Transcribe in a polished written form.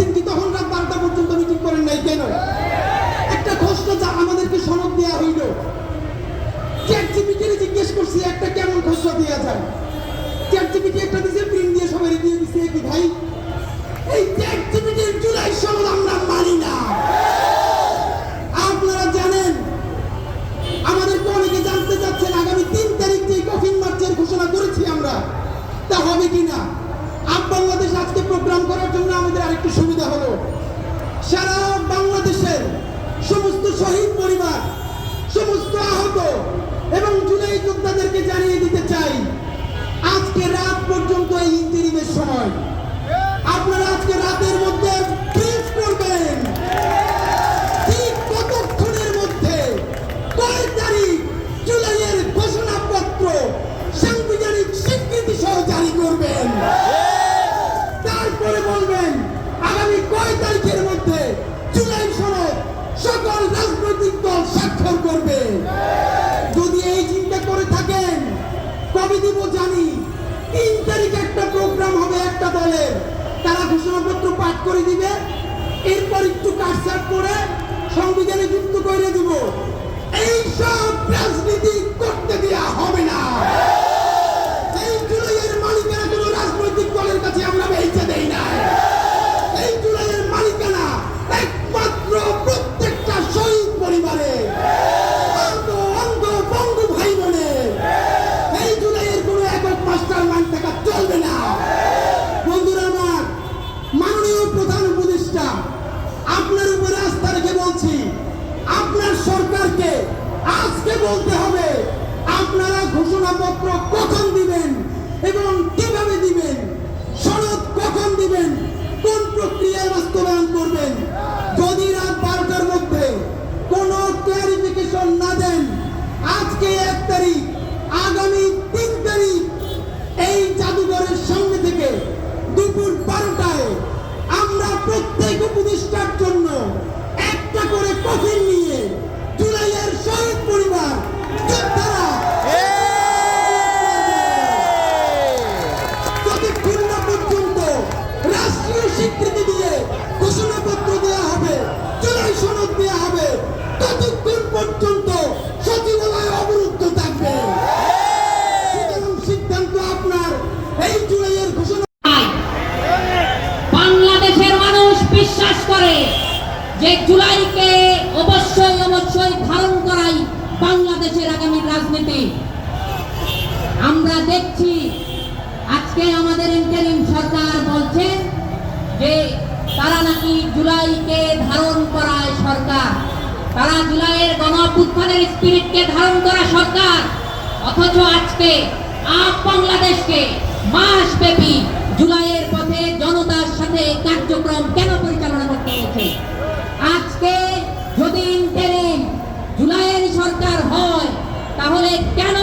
করেছেন কি? তখন রাত 12টা পর্যন্ত মিটিং করেন নাই কেন? একটা খসড়া আমাদেরকে সনদ দেওয়া হইল, চ্যাটজিপিটির জিজ্ঞেস করছি একটা কেমন খসড়া দেওয়া যায়, চ্যাটজিপিটি একটা দিছে, প্রিন্ট দিয়ে সবাই দিয়ে দিছে। কি ভাই, এই চ্যাটজিপিটির জুলাই সনদ আমরা মানি না। আপনারা জানেন, আমাদেরকে অনেকে জানতে চাচ্ছেন আগামী 3 তারিখ যে কফিন মার্চের ঘোষণা করেছি আমরা, তা হবে কিনা। বাংলাদেশ আজকে প্রোগ্রাম করার জন্য আমাদের আরেকটু সুবিধা হলো, সারা বাংলাদেশের সমস্ত শহীদ পরিবার, সমস্ত আহত এবং জুলাই যোদ্ধাদেরকে জানিয়ে দিতে চাই, আজকে রাত পর্যন্ত এই ইন্টারিমের সময়। আপনারা আজকে রাতের মধ্যে ব্রিফ করবেন ঠিক কতক্ষণের মধ্যে কয় তারিখ জুলাইয়ের ঘোষণাপত্র সাংবিধানিক স্বীকৃতি সহ জারি করবেন। তারপরে বলবেন আগামী কয় তারিখের মধ্যে জুলাই সনদ সকল রাজনৈতিক দল স্বাক্ষর করবে। যদি এই চিন্তা করে থাকেন, কবে দিব জানি, 3 তারিখে একটা প্রোগ্রাম হবে একটা দলের, তারা ঘোষণাপত্র পাঠ করে দিবে, এরপর একটু কাটছাট করে সংবিধানে যুক্ত করে দিব। এই সব রাজনীতি করতে দেওয়া হবে না। এই জুলাইয়ের মালিকানা কোনো রাজনৈতিক দলের কাছে আমরা বেচে দেই না। এই জুলাইয়ের মালিকানা একমাত্র প্রত্যেকটা শহীদ পরিবারে, অন্ধ বঙ্গ ভাই বোনের। এই জুলাইয়ের কোনো একক মাস্টার মাইন্ড থাকা চলবে না। বন্ধুরা আমার, মাননীয় প্রধান উপদেষ্টা, আপনার উপরে আস্থা রেখে বলছি, আপনার সরকারকে আজকে বলতে হবে আপনারা ঘোষণাপত্র কখন দিবেন এবং কিভাবে দিবেন, সনদ কখন দিবেন, কোন প্রক্রিয়ায় বাস্তবায়ন করবেন। যদি রাত 12টার মধ্যে কোনো ক্লারিফিকেশন না দেন, আজকে 1 তারিখ, আগামী 3 তারিখ এই জাদুঘরের সামনে থেকে দুপুর 12টায় আমরা প্রত্যেক উপদেষ্টার জন্য একটা করে কফিন নিয়ে জুলাইয়ের শহীদ পরিবার যোদ্ধারা যতক্ষণ না পর্যন্ত রাষ্ট্রীয় স্বীকৃতি দিয়ে ঘোষণাপত্র দেওয়া হবে, জুলাই সনদ দেওয়া হবে, ততক্ষণ পর্যন্ত সচিবালয় অবরুদ্ধ থাকবে। সুতরাং সিদ্ধান্ত আপনার। এই জুলাইয়ের ঘোষণা বাংলাদেশের মানুষ বিশ্বাস করে যে জুলাইকে অবশ্যই ধারণ করাই বাংলাদেশের আগামী রাজনীতি। আমরা দেখছি আজকে আমাদের ইন্টারিম সরকার বলছেন যে তারা নাকি জুলাইকে ধারণ করায় সরকার, তারা জুলাইয়ের গণঅভ্যুত্থানের স্পিরিটকে ধারণ করা সরকার। অথচ আজকে বাংলাদেশকে মাসব্যাপী জুলাইয়ের পথে জনতার সাথে কার্যক্রম কেন পরিচালনা করতে হচ্ছে? আজকে যদি ইন্টারিম জুলাইয়ের সরকার হয়, তাহলে কেন